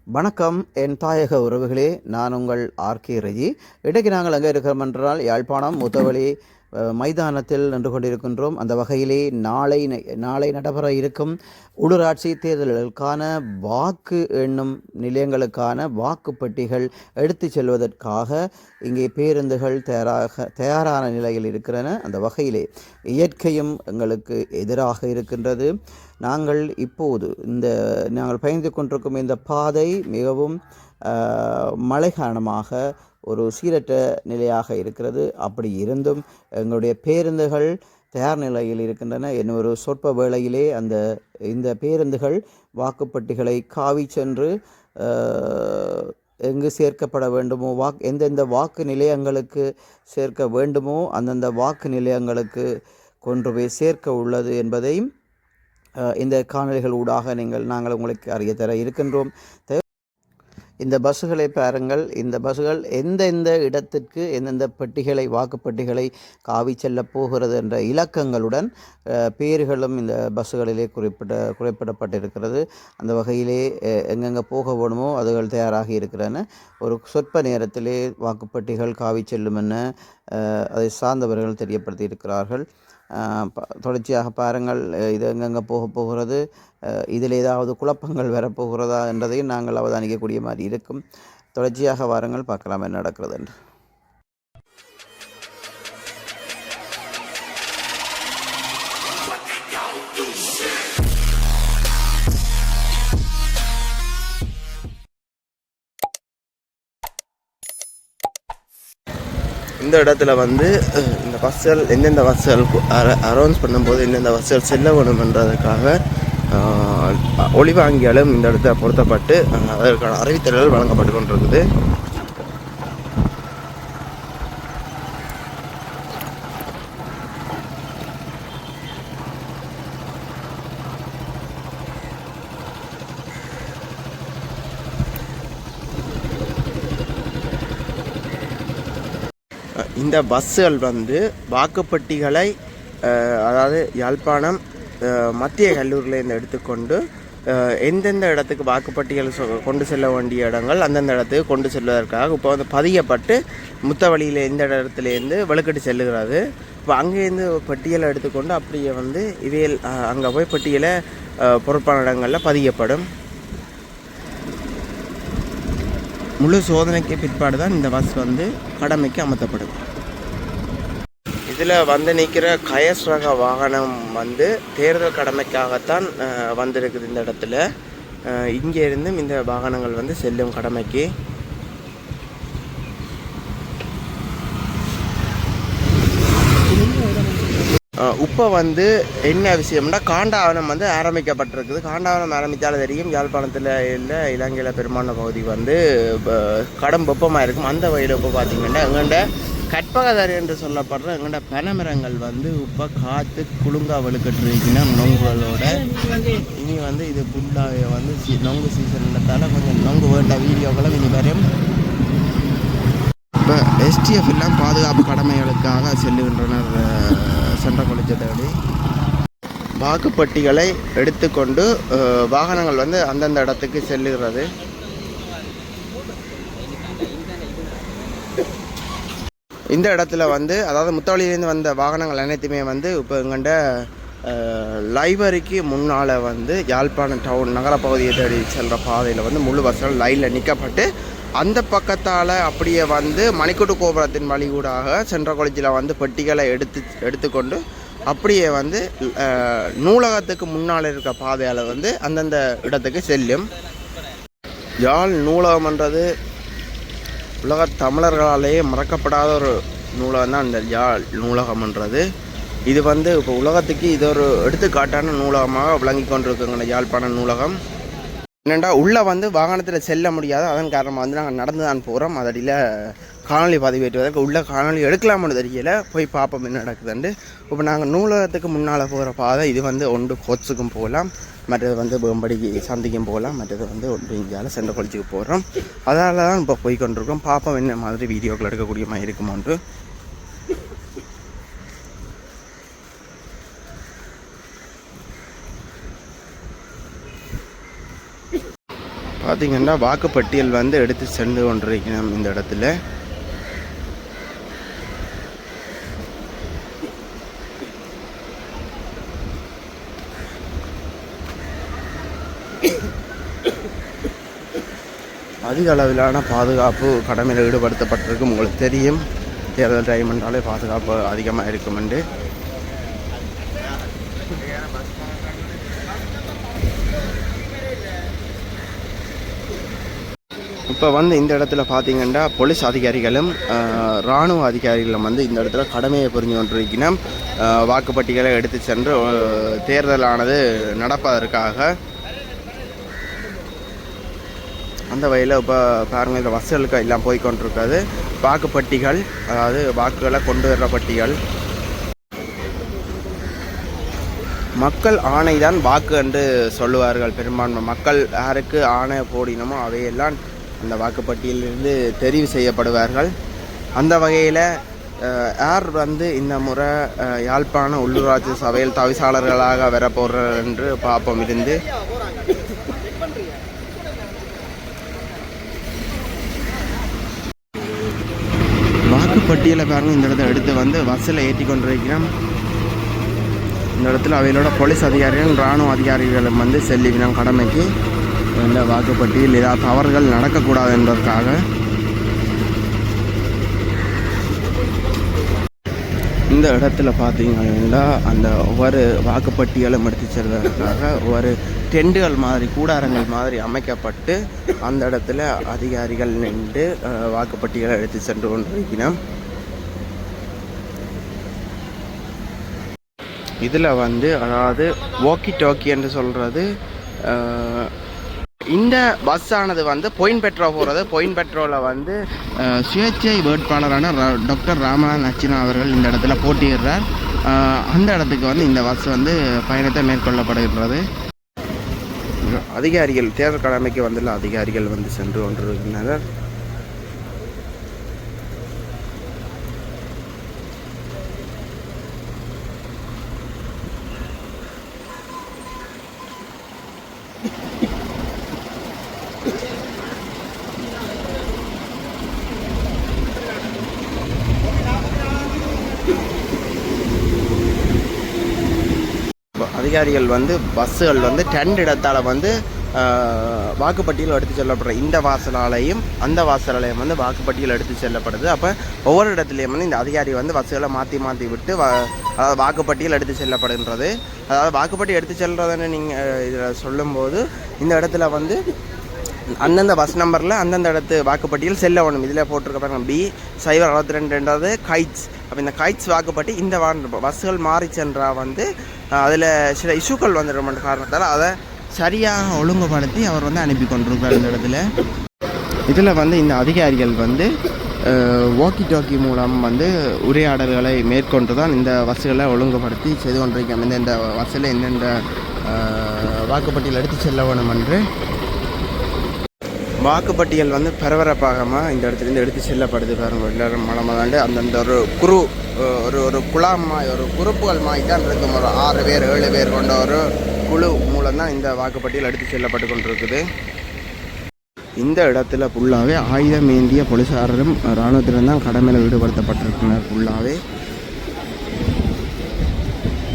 வணக்கம் என் தாயக உறவுகளே, நான் உங்கள் ஆர்கே ரஜி. இன்றைக்கு நாங்கள் எங்கே இருக்கிறோம் என்றால் யாழ்ப்பாணம் முத்தவழி மைதானத்தில் நின்று கொண்டிருக்கின்றோம். அந்த வகையிலே நாளை நடைபெற இருக்கும் உள்ளூராட்சி தேர்தல்களுக்கான வாக்கு எண்ணும் நிலையங்களுக்கான வாக்குப்பட்டிகள் எடுத்து செல்வதற்காக இங்கே பேருந்துகள் தயாரான நிலையில் இருக்கிறன. அந்த வகையிலே இயற்கையும் எங்களுக்கு எதிராக இருக்கின்றது. நாங்கள் இப்போது நாங்கள் பயணித்து கொண்டிருக்கும் இந்த பாதை மிகவும் மழை காரணமாக ஒரு சீரற்ற நிலையாக இருக்கிறது. அப்படி இருந்தும் எங்களுடைய பேருந்துகள் தயார் நிலையில் இருக்கின்றன. இன்னொரு சொற்ப வேளையிலே இந்த பேருந்துகள் வாக்குப்பட்டிகளை காவி சென்று எங்கு சேர்க்கப்பட வேண்டுமோ, எந்தெந்த வாக்கு நிலையங்களுக்கு சேர்க்க வேண்டுமோ அந்தந்த வாக்கு நிலையங்களுக்கு கொண்டு போய் சேர்க்க உள்ளது என்பதையும் இந்த காணொளிகள் ஊடாக நாங்கள் உங்களுக்கு அறிய தர இருக்கின்றோம். இந்த பஸ்ஸுகளை பாருங்கள். இந்த பஸ்ஸுகள் எந்தெந்த இடத்திற்கு எந்தெந்த வாக்குப்பட்டிகளை காவி செல்ல போகிறது என்ற இலக்கங்களுடன் பேர்களும் இந்த பஸ்ஸுகளிலே குறிப்பிடப்பட்டிருக்கிறது. அந்த வகையிலே எங்கெங்கே போக வேணுமோ அதுகள் தயாராகி இருக்கிறன. ஒரு சொற்ப நேரத்திலே வாக்குப்பட்டிகள் காவி செல்லும் என அதை சார்ந்தவர்கள் தெரியப்படுத்தி இருக்கிறார்கள். தொடர்ச்சியாக பாருங்கள், இது எங்கெங்கே போகிறது, இதில் ஏதாவது குழப்பங்கள் வரப்போகிறதா என்றதையும் நாங்கள் அவதானிக்கக்கூடிய மாதிரி இருக்கும். தொடர்ச்சியாக வாருங்கள், பார்க்கலாம் என்ன நடக்கிறது என்று. இந்த இடத்துல இந்த பஸ்ஸுகள் எந்தெந்த பஸ்ஸுகள் அரௌன்ஸ் பண்ணும்போது எந்தெந்த பஸ்ஸுகள் செல்ல வேணும் என்றதுக்காக ஒளிவாங்கியாலும் இந்த இடத்துல பொருத்தப்பட்டு அதற்கான அறிவித்தல்கள் வழங்கப்பட்டு கொண்டிருக்குது. இந்த பஸ்ஸுகள் வாக்குப்பட்டிகளை அதாவது யாழ்ப்பாணம் மத்திய கல்லூரியிலேருந்து எடுத்துக்கொண்டு எந்தெந்த இடத்துக்கு வாக்குப்பட்டிகள் கொண்டு செல்ல வேண்டிய இடங்கள் அந்தந்த இடத்துக்கு கொண்டு செல்வதற்காக இப்போ பதியப்பட்டு முத்தவழியில் எந்த இடத்துலேருந்து வலுக்கட்டு செல்லுகிறது. இப்போ அங்கேருந்து பட்டியலை எடுத்துக்கொண்டு அப்படியே இவையில் அங்கே போய் பட்டியலை பொறுப்பான இடங்களில் பதியப்படும். முழு சோதனைக்கு பிற்பாடு தான் இந்த பஸ் கடமைக்கு அமர்த்தப்படும். இதில் நிற்கிற கயஸ் ரக வாகனம் தேர்தல் கடமைக்காகத்தான் வந்திருக்குது. இந்த இடத்துல இங்கே இருந்தும் இந்த வாகனங்கள் செல்லும் கடமைக்கு. இப்போ என்ன விஷயம்னா காண்டாவனம் ஆரம்பிக்கப்பட்டிருக்குது. காண்டாவனம் ஆரம்பித்தாலும் தெரியும், யாழ்ப்பாணத்தில் இல்லை இலங்கையில் பெரும்பாலான பகுதி கடும் வெப்பமாக இருக்கும். அந்த வகையில் இப்போ பார்த்திங்கன்னா எங்கள்ட கற்பகதரி என்று சொல்லப்படுற எங்கள்ட பனைமரங்கள் இப்போ காற்று குலுங்கா வலுக்கட்டுருக்குன்னா நொங்குகளோட இனி இது ஃபுல்லாக நொங்கு சீசன்ன்றதால கொஞ்சம் நொங்கு வேண்ட வீடியோக்களும் இனி வரும். இப்போ எஸ்டிஎஃப் எல்லாம் பாதுகாப்பு கடமைகளுக்காக செல்லுகின்றனர். சென்ற கொளிச்சத்தடி வாக்குப்பட்டிகளை எடுத்துக்கொண்டு வாகனங்கள் அந்தந்த இடத்துக்கு செல்லுகிறது. இந்த இடத்துல அதாவது முத்தவழியிலேருந்து வந்த வாகனங்கள் அனைத்துமே இப்போ எங்கள்ட லைப்ரரிக்கு முன்னால் யாழ்ப்பாணம் டவுன் நகரப்பகுதியை தேடி செல்கிற பாதையில் முழு பஸ்ஸுகள் லைனில் நிற்கப்பட்டு அந்த பக்கத்தால் அப்படியே மணிக்கூட்டு கோபுரத்தின் வழியூடாக சென்ற காலேஜில் பெட்டிகளை எடுத்துக்கொண்டு அப்படியே நூலகத்துக்கு முன்னால் இருக்க பாதையால் அந்தந்த இடத்துக்கு செல்லும். யாழ் நூலகம்ன்றது உலக தமிழர்களாலேயே மறக்கப்படாத ஒரு நூலகம் தான் இந்த யாழ் நூலகம்ன்றது. இது இப்போ உலகத்துக்கு இது ஒரு எடுத்துக்காட்டான நூலகமாக விளங்கி கொண்டிருக்குங்க யாழ்ப்பாண நூலகம். என்னென்னா உள்ளே வாகனத்தில் செல்ல முடியாது. அதன் காரணமாக நாங்கள் நடந்து தான் போகிறோம். அதடியில் காணொலி பதிவேற்றுவதற்கு உள்ள காணொலி எடுக்கலாம்னு தெரியல, போய் பார்ப்போம் என்ன நடக்குதுண்டு. இப்போ நாங்கள் நூலகத்துக்கு முன்னால் போகிற பாதை இது ஒன்று கோட்ஸுக்கும் போகலாம், மற்றது வேம்படிக்கு சந்திக்கும் போகலாம், மற்றது ஒன்று இந்தியாவில் சென்ற கொளிச்சிக்கு போகிறோம். அதனால தான் இப்போ போய் கொண்டிருக்கோம். பார்ப்போம் என்ன மாதிரி வீடியோக்கள் எடுக்கக்கூடிய மாதிரி இருக்குமோன்று. பார்த்திங்கன்னா வாக்குப்பட்டியல் வந்து எடுத்து சென்று கொண்டிருக்கணும் இந்த இடத்துல. அதிக அளவிலான பாதுகாப்பு கடமையில் ஈடுபடுத்தப்பட்டிருக்கும். உங்களுக்கு தெரியும், தேர்தல் டைம் என்றாலே பாதுகாப்பு அதிகமாக இருக்கும் என்று. இப்போ வந்து இந்த இடத்துல பார்த்திங்கன்னா போலீஸ் அதிகாரிகளும் இராணுவ அதிகாரிகளும் வந்து இந்த இடத்துல கடமையை புரிஞ்சு கொண்டிருக்கணும். வாக்குப்பட்டிகளை எடுத்து சென்று தேர்தலானது நடப்பதற்காக. அந்த வகையில் இப்போ பாருங்கள், இந்த பஸ்ஸுகளுக்கு எல்லாம் போய்கொண்டிருக்காது. வாக்குப்பட்டிகள், அதாவது வாக்குகளை கொண்டு வர்ற பட்டிகள். மக்கள் ஆணை தான் வாக்கு என்று சொல்லுவார்கள். பெரும்பான்மை மக்கள் யாருக்கு ஆணை போடினமோ அவையெல்லாம் அந்த வாக்குப்பட்டியலிருந்து தெரிவு செய்யப்படுவார்கள். அந்த வகையில் யார் வந்து இந்த முறை யாழ்ப்பாண உள்ளூராட்சி சபையில் தவிசாளர்களாக வரப்போகிறார் என்று பார்ப்போம். இருந்து வாக்குப்பட்டியலை பாருங்கள், இந்த இடத்த எடுத்து வந்து பஸ்ஸில் ஏற்றி கொண்டிருக்கிறோம். இந்த இடத்துல அவைகளோட போலீஸ் அதிகாரிகள் இராணுவ அதிகாரிகளும் வந்து செல்லிவினம் கடமைக்கு. இந்த வாக்குப்பட்டியல் ஏதாவது தவறுகள் நடக்கக்கூடாது என்பதற்காக. இந்த இடத்துல பார்த்தீங்கன்னா அந்த ஒவ்வொரு வாக்குப்பட்டியலும் எடுத்து செல்வதற்காக ஒவ்வொரு டெண்டுகள் மாதிரி, கூடாரங்கள் மாதிரி அமைக்கப்பட்டு அந்த இடத்துல அதிகாரிகள் நின்று வாக்குப்பட்டியலை எடுத்து சென்று கொண்டிருக்கிறோம். இதில் வந்து அதாவது வாக்கி டாக்கி என்று சொல்கிறது, இந்த பஸ்ஸானது வந்து பாயிண்ட் பெட்ரோல் போகிறது. பாயிண்ட் பெட்ரோலில் வந்து சுயேட்சை வேட்பாளரான டாக்டர் ராமநாதன் அர்ச்சனா அவர்கள் இந்த இடத்துல போட்டியிடுறார். அந்த இடத்துக்கு வந்து இந்த பஸ் வந்து பயணத்தை மேற்கொள்ளப்படுகின்றது. அதிகாரிகள், தேர்தல் கடமைக்கு வந்துள்ள அதிகாரிகள் வந்து சென்று கொண்டிருக்கின்றனர். அதிகாரிகள் வந்து பஸ்ஸுகள் வந்து 2 இடத்தால் வந்து வாக்குப்பட்டியல் எடுத்து செல்லப்படுற இந்த வாசலாலையும் அந்த வாசலாலையும் வந்து வாக்குப்பட்டியல் எடுத்து செல்லப்படுது. அப்போ ஒவ்வொரு இடத்துலையும் வந்து இந்த அதிகாரி வந்து பஸ்ஸுகளை மாற்றி விட்டு அதாவது வாக்குப்பட்டியல் எடுத்து செல்லப்படுகின்றது. அதாவது வாக்குப்பட்டியல் எடுத்து செல்றதுன்னு நீங்கள் இதில் சொல்லும்போது இந்த இடத்துல வந்து அந்தந்த பஸ் நம்பரில் அந்தந்த இடத்து வாக்குப்பட்டியல் செல்ல வேணும். இதில் போட்டிருக்க பாருங்க B062 கைட்ஸ். அப்போ இந்த கைட்ஸ் வாக்குப்பட்டி இந்த பஸ்ஸுகள் மாறி சென்றால் வந்து அதில் சில இஷ்யூக்கள் வந்துடும் காரணத்தால் அதை சரியாக ஒழுங்குபடுத்தி அவர் வந்து அனுப்பி கொண்டிருக்கிறார் இந்த இடத்துல. இதில் வந்து இந்த அதிகாரிகள் வந்து வாக்கி டாக்கி மூலம் வந்து உரையாடல்களை மேற்கொண்டு தான் இந்த பஸ்ஸுகளை ஒழுங்குபடுத்தி செய்து கொண்டிருக்கோம். இந்த பஸ்ஸில் எந்தெந்த வாக்குப்பட்டியல் எடுத்து செல்ல வேணும் என்று வாக்குப்பட்டியல் வந்து பரபரப்பாகமாக இந்த இடத்துலேருந்து எடுத்து செல்லப்படுது. பாருங்கள், எல்லோரும் மலமதாண்டு அந்தந்த ஒரு குழாமாய், ஒரு குறுப்புகள் மாய் தான் இருக்கும். ஒரு 6 பேர் 7 பேர் கொண்ட ஒரு குழு மூலம் தான் இந்த வாக்குப்பட்டியல் எடுத்து செல்லப்பட்டு கொண்டிருக்குது. இந்த இடத்துல ஃபுல்லாகவே ஆயுதம் ஏந்திய போலீஸாரும் இராணுவத்திலும் தான் கடமையில் ஈடுபடுத்தப்பட்டிருக்கிறார். ஃபுல்லாகவே